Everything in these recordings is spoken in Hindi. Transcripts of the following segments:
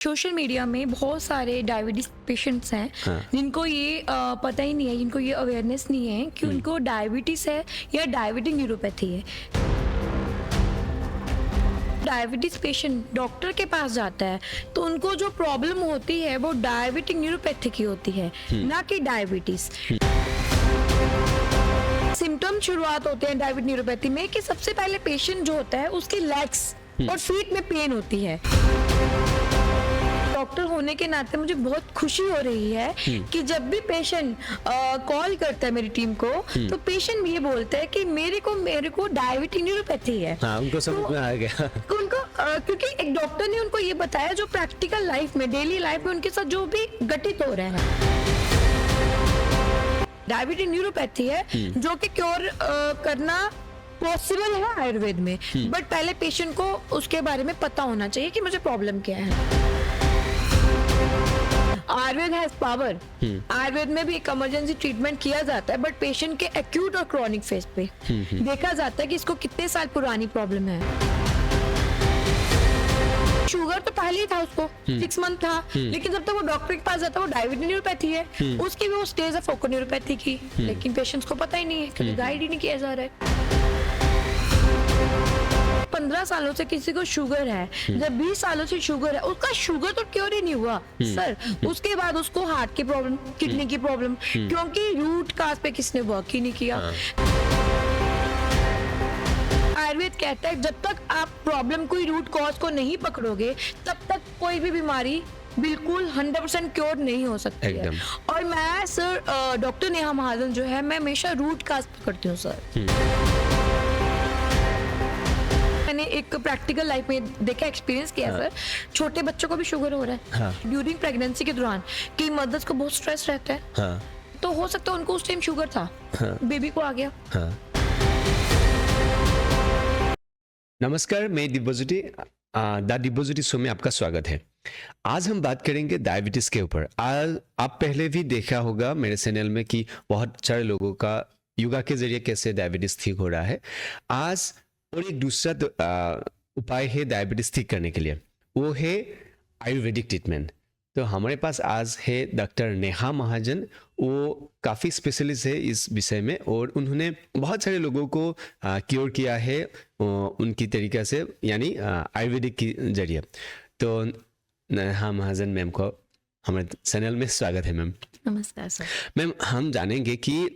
सोशल मीडिया में बहुत सारे डायबिटीज पेशेंट्स हैं जिनको ये पता ही नहीं है, जिनको ये अवेयरनेस नहीं है कि उनको डायबिटीज है या डायबिटिक न्यूरोपैथी है। डायबिटीज पेशेंट डॉक्टर के पास जाता है तो उनको जो प्रॉब्लम होती है वो डायबिटिक न्यूरोपैथी की होती है, ना कि डायबिटीज। सिम्टम शुरुआत होते हैं डायबिटिक न्यूरोपैथी में कि सबसे पहले पेशेंट जो होता है उसकी लेग्स और फीट में पेन होती है। डॉक्टर होने के नाते मुझे बहुत खुशी हो रही है कि जब भी पेशेंट कॉल करता है मेरी टीम को तो पेशेंट ये बोलता है कि मेरे को डायबिटिक न्यूरोपैथी है। उनको समझ में आ गया उनको क्योंकि एक डॉक्टर ने उनको ये बताया जो प्रैक्टिकल लाइफ में, डेली लाइफ में उनके साथ जो भी घटित हो रहा है। डायबिटिक न्यूरोपैथी है जो कि क्योर करना पॉसिबल है आयुर्वेद में, बट पहले पेशेंट को उसके बारे में पता होना चाहिए कि मुझे प्रॉब्लम क्या है। Ayurveda has power. आयुर्वेद में भी एक इमरजेंसी ट्रीटमेंट किया जाता है, बट पेशेंट के एक्यूट और क्रॉनिक फेज पे देखा जाता है कि इसको कितने साल पुरानी प्रॉब्लम है। शुगर तो पहले ही था उसको, 6 मंथ था, लेकिन जब तक वो डॉक्टर के पास जाता है वो डायबिटिक न्यूरोपैथी है, उसकी भी वो स्टेज है फोको न्यूरोपैथी की, लेकिन पेशेंट्स को पता ही नहीं है क्योंकि गाइड ही नहीं किया जा रहा है। 15 सालों से किसी को शुगर है, जब 20 सालों से शुगर है, उसका शुगर तो क्योर ही नहीं हुआ सर। उसके बाद उसको हार्ट की प्रॉब्लम, किडनी की प्रॉब्लम, क्योंकि रूट काज पे किसने वर्क ही नहीं किया। आयुर्वेद कहता है जब तक आप प्रॉब्लम कोई रूट कॉज को नहीं पकड़ोगे तब तक कोई भी बीमारी बिल्कुल 100% क्योर नहीं हो सकती है। और मैं सर डॉक्टर नेहा महाजन जो है, मैं हमेशा रूट काज पकड़ती हूँ सर। मैंने एक प्रैक्टिकल लाइफ में देखा, एक्सपीरियंस किया सर। छोटे बच्चों को भी शुगर हो रहा है ड्यूरिंग प्रेगनेंसी के दौरान, कि मदर्स को बहुत स्ट्रेस रहता है, तो हो सकता है उनको उस टाइम शुगर था, बेबी को आ गया। नमस्कार, मैं दिव्यज्योति, द दिव्यज्योति शो में आपका स्वागत है। आज हम बात करेंगे डायबिटीज के ऊपर। आज आप पहले भी देखा होगा मेरे चैनल में कि बहुत सारे लोगों का योगा के जरिए कैसे डायबिटीज ठीक हो रहा है। आज और एक दूसरा उपाय है डायबिटीज ठीक करने के लिए, वो है आयुर्वेदिक ट्रीटमेंट। तो हमारे पास आज है डॉक्टर नेहा महाजन। वो काफ़ी स्पेशलिस्ट है इस विषय में और उन्होंने बहुत सारे लोगों को क्योर किया है उनकी तरीक़ा से, यानी आयुर्वेदिक के जरिए। तो नेहा महाजन मैम को हमारे चैनल में स्वागत है मैम। नमस्कार सर। मैम, हम जानेंगे कि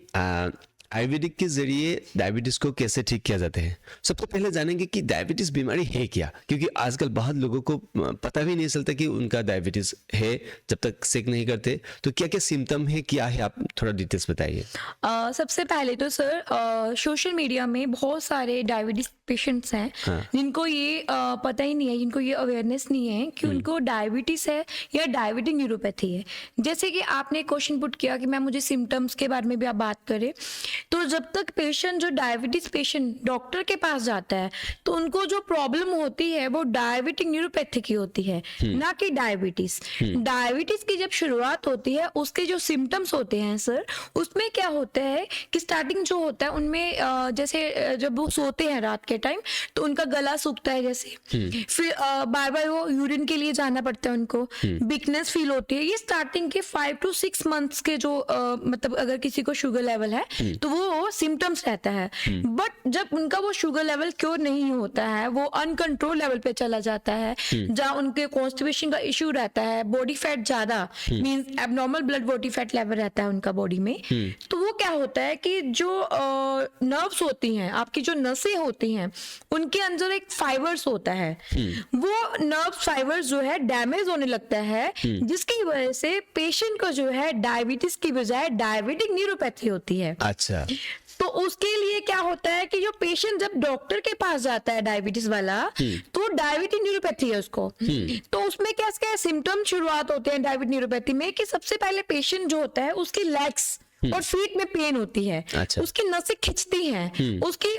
आयुर्वेदिक के जरिए डायबिटीज को कैसे ठीक किया जाता है। सबसे पहले जानेंगे कि डायबिटीज बीमारी है क्या, क्योंकि आजकल बहुत लोगों को पता भी नहीं चलता कि उनका डायबिटीज है जब तक चेक नहीं करते। तो क्या क्या सिम्टम है, क्या है, आप थोड़ा डिटेल्स बताइए। सबसे पहले तो सर सोशल मीडिया में बहुत सारे डायबिटीज पेशेंट्स हैं जिनको ये पता ही नहीं है, जिनको ये अवेयरनेस नहीं है कि उनको डायबिटीज है या डायबिटिक न्यूरोपैथी है। जैसे कि आपने क्वेश्चन पुट किया कि मैम मुझे सिम्टम्स के बारे में भी आप बात करें, तो जब तक पेशेंट, जो डायबिटीज पेशेंट डॉक्टर के पास जाता है तो उनको जो प्रॉब्लम होती है वो डायबिटिक न्यूरोपैथी की होती है, ना कि डायबिटीज। डायबिटीज की जब शुरुआत होती है उसके जो सिम्टम्स होते हैं सर, उसमें क्या होता है कि स्टार्टिंग जो होता है उनमें जैसे जब वो सोते हैं रात के टाइम तो उनका गला सूखता है जैसे, फिर बार बार वो यूरिन के लिए जाना पड़ता है उनको, वीकनेस फील होती है। ये स्टार्टिंग के 5 to 6 मंथ्स के जो मतलब अगर किसी को शुगर लेवल है तो वो सिम्टम्स रहता है। बट जब उनका वो शुगर लेवल क्योर नहीं होता है, वो अनकंट्रोल लेवल पे चला जाता है, जहाँ उनके कॉन्स्टिपेशन का इश्यू रहता है, बॉडी फैट ज्यादा means abnormal blood body fat level रहता है उनका बॉडी में, तो वो क्या होता है कि जो नर्व्स होती हैं, आपकी जो नसें होती हैं, उनके अंदर एक फाइबर्स होता है, वो नर्व फाइबर्स जो है डैमेज होने लगता है, जिसकी वजह से पेशेंट को जो है डायबिटीज की बजाय डायबिटिक न्यूरोपैथी होती है। अच्छा। तो उसके लिए क्या होता है कि जो पेशेंट जब डॉक्टर के पास जाता है डायबिटीज वाला, तो डायबिटिक न्यूरोपैथी है उसको, तो उसमें क्या सिम्टम शुरुआत होते हैं डायबिटिक न्यूरोपैथी में कि सबसे पहले पेशेंट जो होता है उसकी लेग्स और फीट में पेन होती है, अच्छा। उसकी नसें खिंचती हैं, उसकी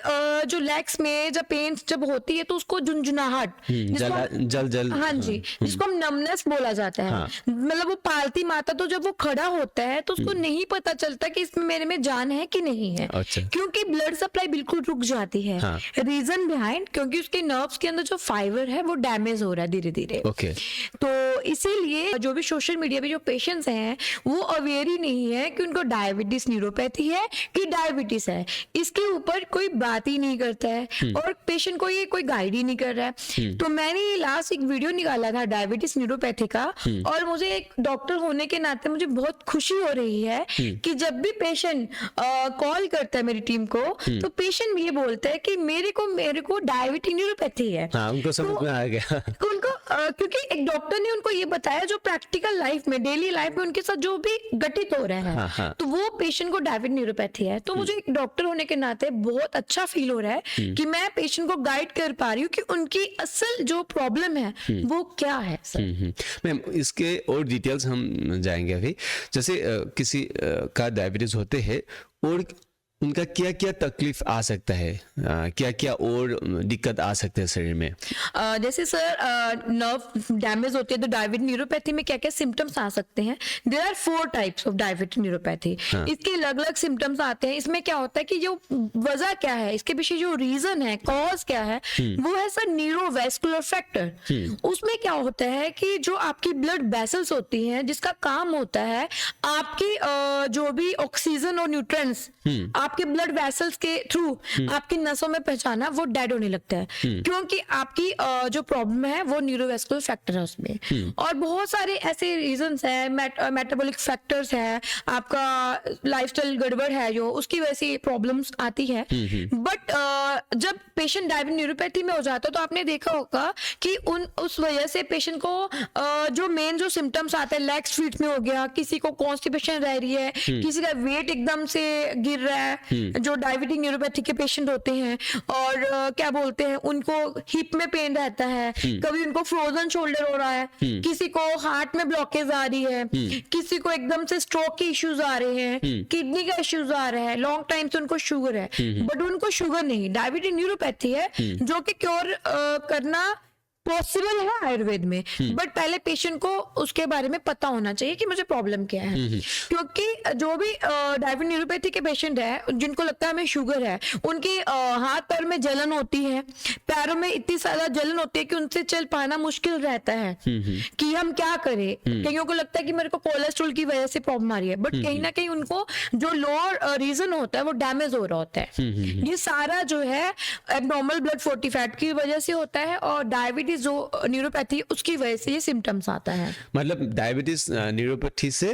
जो लेग्स में जब पेन जब होती है तो उसको झुंझुनाहट, जल हाँ जी, जिसको हम नमनेस बोला जाता है। हाँ। मतलब वो पालती माता तो जब वो खड़ा होता है तो उसको नहीं पता चलता कि इसमें मेरे में जान है कि नहीं है, अच्छा। क्योंकि ब्लड सप्लाई बिल्कुल रुक जाती है। हाँ। रीजन बिहाइंड, क्योंकि उसके नर्व्स के अंदर जो फाइबर है वो डैमेज हो रहा है धीरे धीरे। ओके। तो इसीलिए जो भी सोशल मीडिया पे जो पेशेंट्स हैं वो अवेयर ही नहीं है कि उनको डायबिटीज न्यूरोपैथी है कि डायबिटीज है, इसके ऊपर कोई बात ही नहीं करता है और पेशेंट को ये कोई गाइड ही नहीं कर रहा है। तो मैंने ये लास्ट एक वीडियो निकाला था डायबिटीज न्यूरोपैथी का, और मुझे एक डॉक्टर होने के नाते मुझे बहुत खुशी हो रही है कि जब भी पेशेंट कॉल करता है मेरी टीम को तो पेशेंट ये बोलता है कि मेरे को डायबिटीज न्यूरोपैथी है। हाँ, उनको समझ में आ गया। उनको क्योंकि एक डॉक्टर ने उनको ये बताया जो प्रैक्टिकल लाइफ में, डेली लाइफ में उनके साथ जो भी घटित हो रहा है, हाँ, हाँ। तो वो पेशेंट को डायबिटीज न्यूरोपैथी है। तो मुझे एक डॉक्टर होने के नाते बहुत अच्छा फील हो रहा है कि मैं पेशेंट को गाइड कर पा रही हूँ कि उनकी असल जो प्रॉब्लम है वो क्या है सर। मैम, इसके और डिटेल्स हम जाएंगे अभी। जैसे किसी का डायबिटीज होते हैं और उनका क्या क्या तकलीफ आ सकता है, क्या क्या और दिक्कत आ सकते हैं शरीर में? जैसे सर नर्व डैमेज होती है तो डायबिटीज न्यूरोपैथी में क्या क्या सिम्टम्स आ सकते हैं। There are 4 types of diabetes neuropathy. इसके अलग अलग सिम्टम्स आते हैं। इसमें क्या होता है कि जो वजह क्या है, इसके पीछे जो रीजन है, कॉज क्या है, वो है सर न्यूरोवेस्कुलर फैक्टर। उसमें क्या होता है कि जो आपकी ब्लड वेसल्स होती हैं जिसका काम होता है आपकी जो भी ऑक्सीजन और न्यूट्रिएंट्स आपके ब्लड वेसल्स के थ्रू आपकी नसों में पहुंचाना, वो डेड होने लगता है, क्योंकि आपकी जो प्रॉब्लम है वो न्यूरोवेस्कुलर फैक्टर है उसमें। और बहुत सारे ऐसे रीजंस हैं, मेटाबॉलिक फैक्टर्स है, आपका लाइफस्टाइल गड़बड़ है जो उसकी वजह से प्रॉब्लम्स आती है। बट जब पेशेंट डायबिटीज न्यूरोपैथी में हो जाता है तो आपने देखा होगा कि उस वजह से पेशेंट को जो मेन जो सिम्टम्स आते हैं, लेग्स फीट में हो गया, किसी को कॉन्स्टिपेशन रह रही है, किसी का वेट एकदम से गिर रहा है, जो डायबिटीज न्यूरोपैथी के पेशेंट होते हैं, और क्या बोलते हैं उनको हिप में पेन रहता है, कभी उनको फ्रोजन शोल्डर हो रहा है, किसी को हार्ट में ब्लॉकेज आ रही है, किसी को एकदम से स्ट्रोक के इश्यूज आ रहे हैं, किडनी का इश्यूज आ रहा है, लॉन्ग टाइम से उनको शुगर है, बट उनको शुगर नहीं, डायबिटीज न्यूरोपैथी है जो कि क्योर करना पॉसिबल है आयुर्वेद में। बट पहले पेशेंट को उसके बारे में पता होना चाहिए कि मुझे प्रॉब्लम क्या है, क्योंकि जो भी डायबिटीज न्यूरोपैथी के पेशेंट है जिनको लगता है हमें शुगर है, उनकी हाथ पैर में जलन होती है, पैरों में इतनी ज्यादा जलन होती है कि उनसे चल पाना मुश्किल रहता है कि हम क्या करें। कईयों को लगता है कि मेरे को कोलेस्ट्रॉल की वजह से प्रॉब्लम आ रही है, बट कहीं ना कहीं उनको जो लोअर रीजन होता है वो डैमेज हो रहा होता है। ये सारा जो है एबनॉर्मल ब्लड फोर्टिफाइड की वजह से होता है, और डायबिटीज जो न्यूरोपैथी उसकी वजह से ये सिम्टम्स आता है। मतलब डायबिटीज न्यूरोपैथी से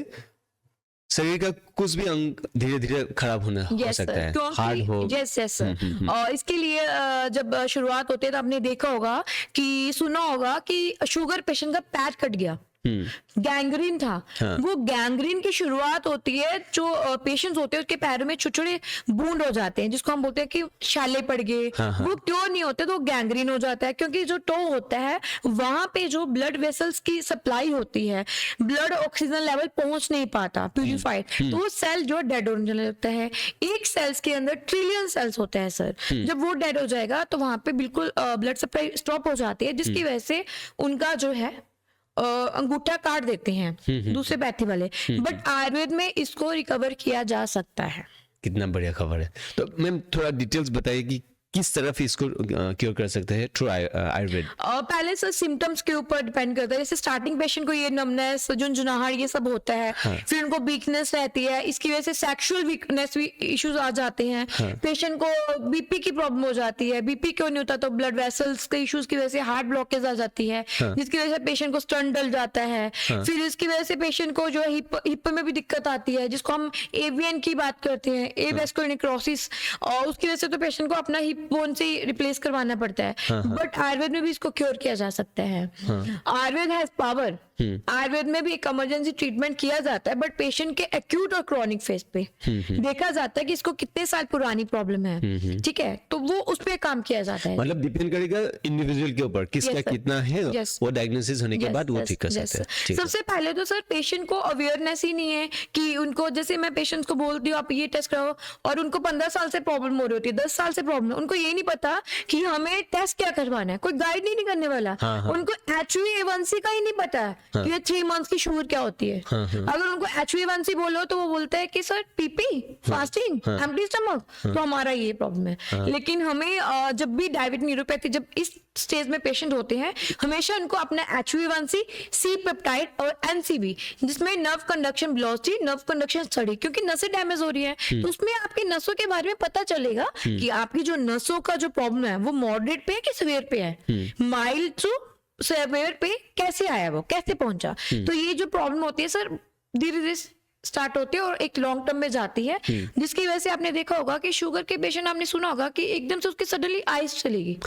शरीर का कुछ भी अंग धीरे धीरे खराब होना हो सकता है, हार्ड हो। Yes sir. और इसके लिए जब शुरुआत होती है तो आपने देखा होगा कि सुना होगा कि शुगर पेशेंट का पैर कट गया, गैंग्रीन था। हाँ। वो गैंग्रीन की शुरुआत होती है, जो पेशेंट्स होते हैं उसके पैरों में छोटे छोटे बूंद हो जाते हैं जिसको हम बोलते हैं कि छाले पड़ गए। हाँ, हाँ। वो क्यों नहीं होते तो गैंग्रीन हो जाता है, क्योंकि जो टो होता है वहां पे जो ब्लड वेसल्स की सप्लाई होती है, ब्लड ऑक्सीजन लेवल पहुंच नहीं पाता प्यूरिफाइड, तो वो सेल जो डेड होने लगता है। एक सेल्स के अंदर ट्रिलियन सेल्स होते हैं सर। जब वो डेड हो जाएगा तो वहां पे बिल्कुल ब्लड सप्लाई स्टॉप हो जाती है, जिसकी वजह से उनका जो है अंगूठा काट देते हैं दूसरे पैथी वाले। बट आयुर्वेद में इसको रिकवर किया जा सकता है। कितना बढ़िया खबर है। तो मैम थोड़ा डिटेल्स बताइए कि किस तरफ इसको क्योर कर सकते हैं थ्रू आयुर्वेद? पहले सर सिम्टम्स के ऊपर डिपेंड करता है। जैसे स्टार्टिंग पेशेंट को ये नमनेस, झुंझुनाहट ये सब होता है, हाँ। फिर उनको वीकनेस रहती है, इसकी वजह से सेक्सुअल वीकनेस भी इश्यूज आ जाते हैं। हाँ। पेशेंट को बीपी की प्रॉब्लम हो जाती है, बीपी क्यों नहीं होता तो ब्लड वेसल्स के इश्यूज की वजह से हार्ट ब्लॉकेज आ जाती है, हाँ। जिसकी वजह से पेशेंट को स्टंट डल जाता है। हाँ। फिर इसकी वजह से पेशेंट को जो है हिप में भी दिक्कत आती है, जिसको हम एवीएन की बात करते हैं, एवेस्कुलर नेक्रोसिस, और उसकी वजह से तो पेशेंट को अपना हिप बोन से रिप्लेस करवाना पड़ता है। हाँ, हाँ। बट आयुर्वेद में भी इसको क्योर किया जा सकता है। आयुर्वेद हैज पावर आयुर्वेद में भी एक इमरजेंसी ट्रीटमेंट किया जाता है, बट पेशेंट के एक्यूट और क्रॉनिक फेज पे देखा जाता है कि इसको कितने साल पुरानी प्रॉब्लम है, ठीक है, तो वो उस पे काम किया जाता है। मतलब डिपेंड करेगा इंडिविजुअल के ऊपर किसका Yes, sir. कितना है, Yes. वो डायग्नोसिस होने के Yes, बाद वो yes, ठीक कर yes, सकते हैं। sir. ठीक है। सबसे पहले तो सर पेशेंट को अवेयरनेस ही नहीं है कि उनको, जैसे मैं पेशेंट्स को बोलती हूँ आप ये टेस्ट कराओ, और उनको 15 साल से प्रॉब्लम हो रही होती है, 10 साल से प्रॉब्लम, उनको ये नहीं पता कि हमें टेस्ट क्या करवाना है, कोई गाइड नहीं करने वाला। उनको HbA1c का ही नहीं पता है कि 3 मंथ्स की शुगर क्या होती है। अगर उनको HbA1c बोलो तो वो बोलते हैं कि sir PP, fasting, empty stomach, तो हमारा ये प्रॉब्लम है। लेकिन हमें जब भी डायबिटिक न्यूरोपैथी, जब इस स्टेज में पेशेंट होते हैं, हमेशा उनको अपना HbA1c, सी पेप्टाइड और NCB, जिसमें nerve conduction velocity, nerve conduction study, क्योंकि नसें डैमेज हो रही है, तो उसमें आपकी नसों के बारे में पता चलेगा कि आपकी जो नसों का जो प्रॉब्लम है वो मॉडरेट पे है कि सीवियर पे है, माइल्ड टू सीवियर पे कैसे आया, वो कैसे पहुंचा। तो ये जो प्रॉब्लम होती है सर धीरे धीरे स्टार्ट होती है और एक लॉन्ग टर्म में जाती है, जिसकी वजह से आपने देखा होगा कि शुगर के पेशेंट, आपने सुना होगा कि एकदम से उसकी सडनली आइज चलेगी।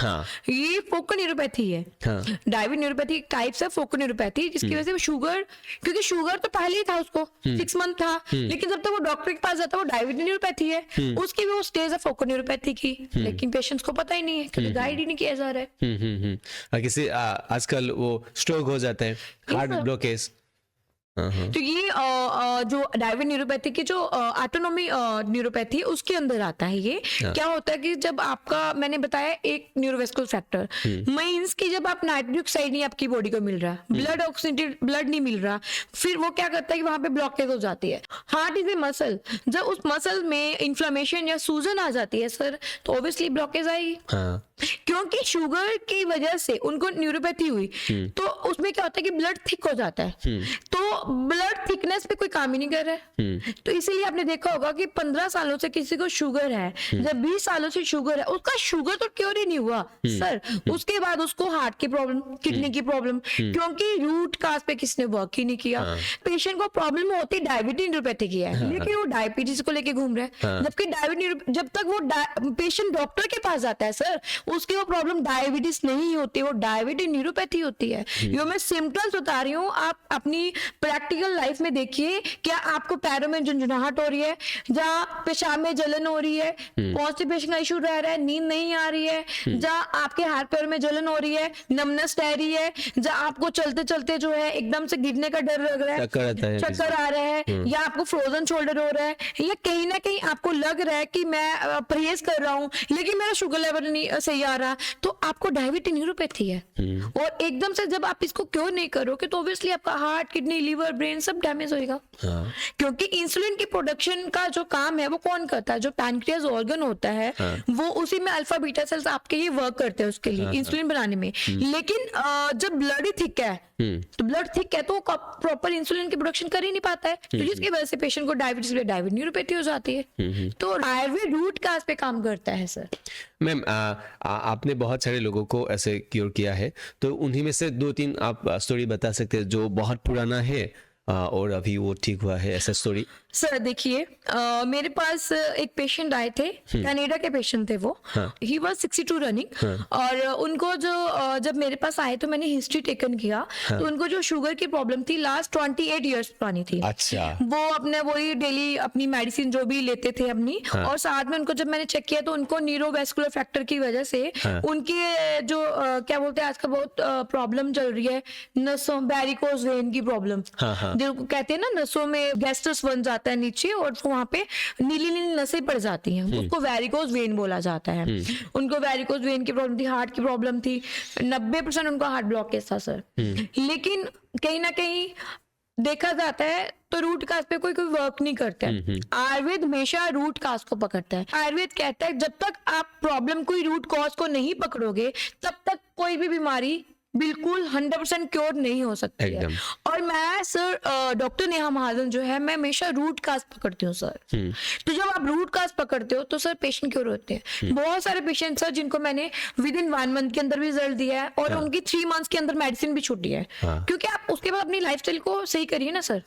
ये फोकल न्यूरोपैथी है। डायबिटिक न्यूरोपैथी टाइप्स है फोकल न्यूरोपैथी, जिसकी वजह से शुगर, क्योंकि शुगर तो पहले ही था उसको, 6 मंथ था, लेकिन जब तक वो डॉक्टर के पास जाता है वो डायबिटिक न्यूरोपैथी है, उसकी भी वो स्टेज है फोकल न्यूरोपैथी की, लेकिन पेशेंट्स को पता ही नहीं है क्योंकि गाइड ही नहीं किया जा रहा है। किसी आजकल वो स्ट्रोक हो जाता है, हार्ट ब्लॉकेज। तो ये जो डायबिटिक न्यूरोपैथी की जो ऑटोनोमी न्यूरोपैथी है उसके अंदर आता है। ये क्या होता है कि जब आपका, मैंने बताया एक न्यूरोवेस्कुलर फैक्टर मींस कि जब आप नाइट्रिक ऑक्साइड नहीं आपकी बॉडी को मिल रहा, ब्लड ऑक्सीडेटेड ब्लड नहीं मिल रहा, फिर वो क्या करता है कि वहां पे ब्लॉकेज हो जाती है। हार्ट इज ए मसल, जब उस मसल में इन्फ्लेमेशन या सूजन आ जाती है सर, तो ऑब्वियसली ब्लॉकेज आएगी। क्योंकि शुगर की वजह से उनको न्यूरोपैथी हुई, तो उसमें क्या होता है कि ब्लड थिक हो जाता है, तो ब्लड थिकनेस पे कोई काम ही नहीं कर रहा है। तो इसीलिए आपने देखा होगा कि 15 सालों से किसी को शुगर है, जब 20 सालों से शुगर है, उसका शुगर तो क्योर ही नहीं हुआ सर, उसके बाद उसको हार्ट की प्रॉब्लम, किडनी की प्रॉब्लम, क्योंकि रूट काज पे किसने वर्क ही नहीं किया। पेशेंट को प्रॉब्लम होती डायबिटिक न्यूरोपैथी की है, लेकिन वो डायबिटीज को लेके घूम रहा है, जबकि डायबिटीज, जब तक वो पेशेंट डॉक्टर के पास जाता है सर, उसकी वो प्रॉब्लम डायबिटीज नहीं होती, वो डायबिटिक न्यूरोपैथी होती है। जो मैं सिम्टम्स बता रही हूँ, आप अपनी प्रैक्टिकल लाइफ में देखिए, क्या आपको पैरों में झुंझुनाहट हो रही है, जहाँ पेशाब में जलन हो रही है, कॉन्स्टिपेशन का इशू रह रहा है, नींद नहीं आ रही है, जहाँ आपके हाथ पैर में जलन हो रही है, नमनेस रह रही है, जहाँ आपको चलते चलते जो है एकदम से गिरने का डर लग रहा है, चक्कर आ रहा है, या आपको फ्रोजन शोल्डर हो रहा है, या कहीं ना कहीं आपको लग रहा है कि मैं परहेज कर रहा हूँ लेकिन मेरा शुगर लेवल नहीं सही आ रहा, तो आपको डायबिटिक न्यूरोपैथी है। और एकदम से जब आप इसको क्योर नहीं करोगे तो ऑब्वियसली आपका हार्ट, किडनी, लीवर, ब्रेन सब डैमेज होएगा। क्योंकि इंसुलिन की प्रोडक्शन का जो काम है वो कौन करता है, जो पैनक्रियाज ऑर्गन होता है, वो उसी में अल्फा बीटा सेल्स आपके ही वर्क करते हैं उसके लिए, इंसुलिन बनाने में। लेकिन जब ब्लड ही थिक है, तो ब्लड थिक है तो प्रॉपर इंसुलिन की प्रोडक्शन कर ही नहीं पाता है, तो जिसकी वजह से पेशेंट को डायबिटिक न्यूरोपैथी हो जाती है। तो आयुर्वेद रूट काज पे काम करता है सर। मैम, आपने बहुत सारे लोगों को ऐसे क्योर किया है, तो उन्हीं में से 2-3 आप स्टोरी बता सकते हैं जो बहुत पुराना है और अभी वो ठीक हुआ है, ऐसा स्टोरी? सर देखिए, मेरे पास एक पेशेंट आए थे, कनाडा के पेशेंट थे वो, ही वाज 62 रनिंग, और उनको जो जब मेरे पास आए तो मैंने हिस्ट्री टेकन किया, तो उनको जो शुगर की प्रॉब्लम थी लास्ट 28 इयर्स पुरानी थी। अच्छा। वो अपने वही डेली अपनी मेडिसिन जो भी लेते थे अपनी, और साथ में उनको जब मैंने चेक किया तो उनको न्यूरोवेस्कुलर फैक्टर की वजह से उनके जो क्या बोलते हैं आजकल बहुत प्रॉब्लम चल रही है, नसों, वेरिकोज वेन की प्रॉब्लम, जो कहते हैं ना नसों में गैस्ट्रस बन जाता है नीचे और वहां पे नीली नीली नसें पड़ जाती हैं, उसको वेरिकोज वेन बोला जाता है। उनको वेरिकोज वेन की प्रॉब्लम थी, हार्ट की प्रॉब्लम थी, 90% उनका हार्ट ब्लॉकेज था सर। लेकिन कहीं ना कहीं देखा जाता है तो रूट काज पे कोई वर्क नहीं करता है। आयुर्वेद हमेशा रूट काज को पकड़ता है। आयुर्वेद कहता है जब तक आप प्रॉब्लम कोई रूट कॉज को नहीं पकड़ोगे तब तक कोई भी बीमारी बिल्कुल 100% क्योर नहीं हो सकती है। और मैं सर डॉक्टर नेहा महाजन जो है, मैं हमेशा रूट काज पकड़ती हूँ सर। तो जब आप रूट काज पकड़ते हो तो सर पेशेंट क्योर होते हैं। बहुत सारे पेशेंट सर जिनको मैंने विद इन 1 मंथ के अंदर भी रिजल्ट दिया है और उनकी 3 मंथ्स के अंदर मेडिसिन भी छूटी है, क्योंकि आप उसके बाद अपनी लाइफस्टाइल को सही करिए ना सर।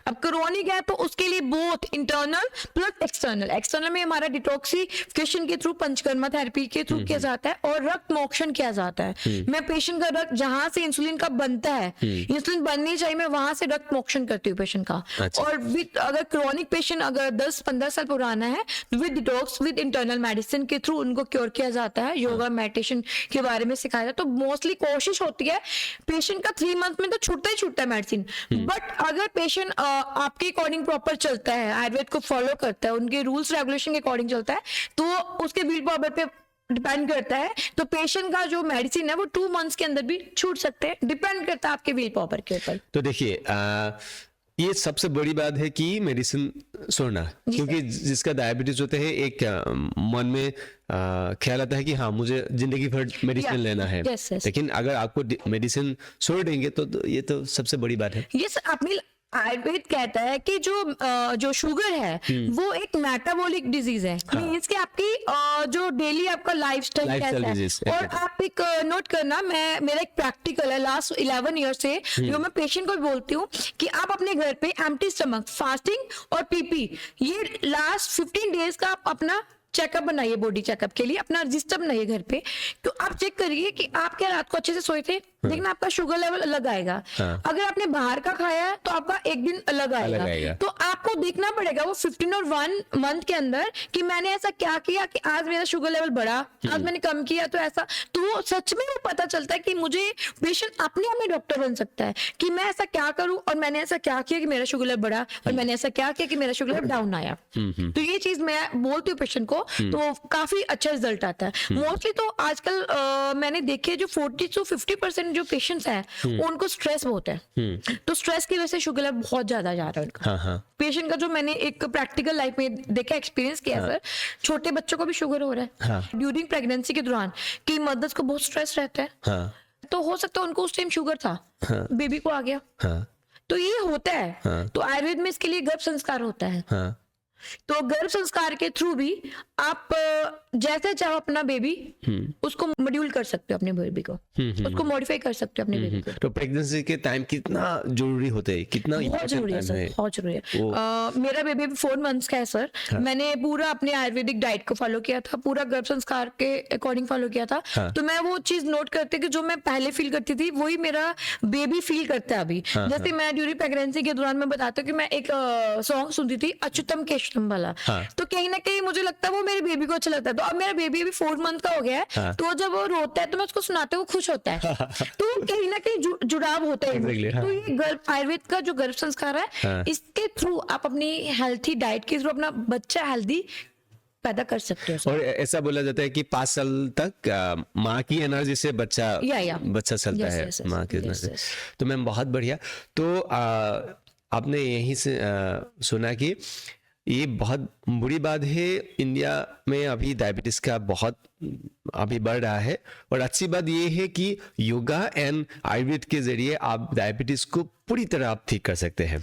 अब क्रोनिक है तो उसके लिए both internal plus external. External में हमारा डिटॉक्सिफिकेशन के थ्रू, पंचकर्मा थेरेपी के थ्रू किया जाता है और रक्त मोक्षण किया जाता है। मैं पेशेंट का रक्त जहां से इंसुलिन का बनता है, इंसुलिन बननी चाहिए, मैं वहां से रक्त मोक्षण करती हूँ पेशेंट का। और विद अगर क्रोनिक पेशेंट अगर 10-15 साल पुराना है, with detox with internal medicine के थ्रू उनको क्योर किया जाता है। योगा मेडिटेशन के बारे में सिखाया जाता है। तो मोस्टली कोशिश होती है पेशेंट का 3 मंथ में तो छूटता ही छूटता है मेडिसिन, बट अगर पेशेंट आपके अकॉर्डिंग प्रॉपर चलता है, आयुर्वेद को फॉलो करता है, उनके रूल्स रेगुलेशन के अकॉर्डिंग चलता है, तो उसके विल पावर पे डिपेंड करता है। तो पेशेंट का जो मेडिसिन है वो 2 मंथ्स के अंदर भी छूट सकते हैं, डिपेंड करता है आपके विल पावर के ऊपर। तो देखिए ये सबसे बड़ी बात है कि मेडिसिन छोड़ना, क्योंकि जिसका डायबिटीज होते हैं एक मन में ख्याल आता है कि हाँ मुझे जिंदगी भर मेडिसिन लेना है। लेकिन अगर आपको मेडिसिन छोड़ देंगे तो ये तो सबसे बड़ी बात है। यस, अपनी आयुर्वेद कहता है कि जो शुगर है वो एक मेटाबॉलिक डिजीज है। मींस कि आपकी जो डेली आपका लाइफस्टाइल कैसा है। और आप एक नोट करना, मेरा एक प्रैक्टिकल है लास्ट 11 ईयर से, जो मैं पेशेंट को भी बोलती हूँ कि आप अपने घर पे एम्प्टी स्टमक फास्टिंग और पीपी, ये लास्ट 15 डेज का आप अपना चेकअप बनाइए, बॉडी चेकअप के लिए अपना रजिस्टर बनाइए घर पे। तो आप चेक करिए कि आप क्या रात को अच्छे से सोए थे, लेकिन आपका शुगर लेवल अलग आएगा। अगर आपने बाहर का खाया है तो आपका एक दिन अलग आएगा। तो आपको देखना पड़ेगा वो 15 और 1 मंथ के अंदर कि मैंने ऐसा क्या किया कि आज मेरा शुगर लेवल बढ़ा, आज मैंने कम किया, तो ऐसा। तो वो सच में वो पता चलता है कि मुझे पेशेंट अपने आप में डॉक्टर बन सकता है कि मैं ऐसा क्या करूं और मैंने ऐसा क्या किया कि मेरा शुगर लेवल बढ़ा और मैंने ऐसा क्या किया कि मेरा शुगर लेवल डाउन आया। तो ये चीज मैं बोलती हूँ पेशेंट को, तो काफी अच्छा रिजल्ट आता है। मोस्टली तो आजकल मैंने देखे जो 40 to 50% जो पेशेंट्स हैं उनको स्ट्रेस बहुत है। तो स्ट्रेस की वजह से शुगर लेवल बहुत ज्यादा जा रहा है उनका। पेशेंट का जो मैंने एक प्रैक्टिकल लाइफ में देखा, एक्सपीरियंस किया सर, छोटे बच्चों को भी शुगर हो रहा है ड्यूरिंग प्रेगनेंसी के दौरान, कि मदर्स को बहुत स्ट्रेस रहता है। तो हो सकता है उनको उस टाइम शुगर था, बेबी को आ गया। तो ये होता है। तो आयुर्वेद में इसके लिए गर्भ संस्कार होता है। तो गर्भ संस्कार के थ्रू भी आप जैसे चाहो अपना बेबी उसको मॉड्यूल कर सकते हो, अपने बेबी को उसको मॉडिफाई कर सकते हो अपने बेबी को। तो प्रेगनेंसी के टाइम कितना जरूरी होता है, कितना बहुत जरूरी है सर, बहुत जरूरी है। मेरा बेबी 4 मंथ्स का है सर। मैंने पूरा अपने आयुर्वेदिक डाइट को फॉलो किया था, पूरा गर्भ संस्कार के अकॉर्डिंग फॉलो किया था। तो मैं वो चीज नोट करती कि जो मैं पहले फील करती थी वही मेरा बेबी फील करता है अभी। जैसे मैं ड्यूरिंग प्रेगनेंसी के दौरान मैं बताती हूँ कि मैं एक सॉन्ग सुनती थी अच्युतम केशवम वाला। तो कहीं ना कहीं मुझे लगता है वो मेरे बेबी को अच्छा लगता है। तो अब मेरा बेबी अभी 4 मंथ का हो गया है, तो जब वो रोता है तो मैं उसको सुनाते हुए खुश होता है। तो कहीं ना कहीं जुड़ाव होता है। तो ये गर्भ आयुर्वेद का जो गर्भ संस्कार है, इसके थ्रू आप अपनी हेल्थी डाइट के थ्रू अपना बच्चा हेल्दी पैदा कर सकते हो। और ऐसा बोला जाता है कि 5 साल तक माँ की एनर्जी से बच्चा चलता है, माँ की एनर्जी। तो मैम बहुत बढ़िया। तो आपने यहीं से सुना कि ये बहुत बुरी बात है, इंडिया में अभी डायबिटीज का बहुत अभी बढ़ रहा है। और अच्छी बात ये है कि योगा एंड आयुर्वेद के जरिए आप डायबिटीज को पूरी तरह आप ठीक कर सकते हैं।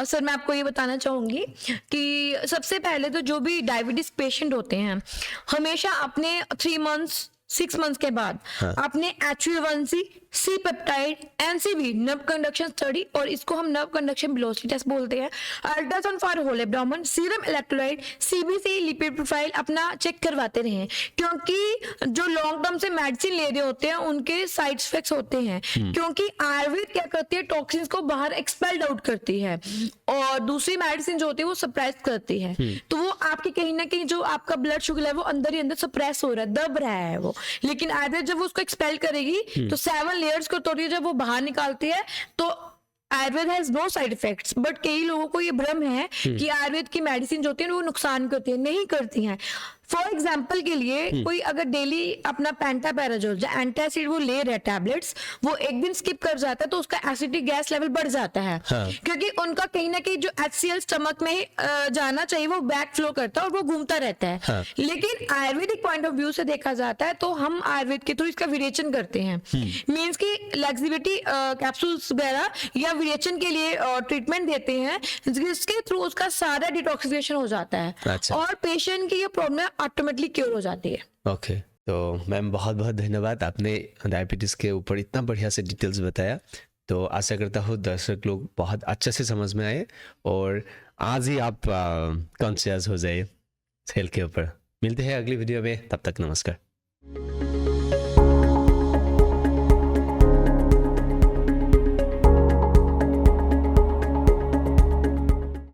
सर मैं आपको ये बताना चाहूंगी कि सबसे पहले तो जो भी डायबिटीज पेशेंट होते हैं, हमेशा अपने 3 मंथ्स 6 मंथ्स के बाद आपने HbA1c, C peptide, NCB nerve conduction study, और इसको हम नर्व कंडक्शन वेलोसिटी टेस्ट बोलते हैं, ultrasound for whole abdomen, serum electrolyte, CBC lipid profile अपना चेक करवाते रहें। क्योंकि जो लॉन्ग टर्म से मेडिसिन ले रहे होते हैं उनके साइड इफेक्ट्स होते हैं। क्योंकि आयुर्वेद क्या करती है, टॉक्सिन्स को बाहर एक्सपेल्ड आउट करती है और दूसरी मेडिसिन जो होती है वो सप्रेस करती है। तो वो आपकी कहीं ना कहीं जो आपका ब्लड शुगर है वो अंदर ही अंदर सप्रेस हो रहा है, दब रहा है वो। लेकिन आयुर्वेद जब वो उसको एक्सपेल करेगी तो 7 लेयर्स को तोड़िए, जब वो बाहर निकालती है तो Ayurveda has no side effects. But कई लोगों को ये भ्रम है कि आयुर्वेद की मेडिसिन जो होती है वो नुकसान करती है, नहीं करती हैं। फॉर एग्जाम्पल के लिए कोई अगर डेली अपना पेंटापेराजोल जो एंटासिड वो ले रहा है टैबलेट्स, वो एक दिन स्किप कर जाता है तो उसका एसिडिक गैस लेवल बढ़ जाता है। हाँ। क्योंकि उनका कहीं ना कहीं जो HCl स्टमक में जाना चाहिए वो बैक फ्लो करता है और वो घूमता रहता है। हाँ। लेकिन आयुर्वेदिक पॉइंट ऑफ व्यू से देखा जाता है तो हम आयुर्वेद के थ्रू इसका विरेचन करते हैं। मीन्स की लैक्सिविटी कैप्सूल्स वगैरह या विरेचन के लिए ट्रीटमेंट देते हैं, जिसके थ्रू उसका सारा डिटॉक्सिफिकेशन हो जाता है। अच्छा। और पेशेंट की ये प्रॉब्लम ऑटोमेटिकली क्योर हो जाती है। ओके, तो मैम बहुत बहुत धन्यवाद, आपने डायबिटीज़ के ऊपर इतना बढ़िया से डिटेल्स बताया। तो आशा करता हूँ दर्शक लोग बहुत अच्छे से समझ में आए और आज ही आप कॉन्शियस हो जाए हेल्थ के ऊपर। मिलते हैं अगली वीडियो में, तब तक नमस्कार।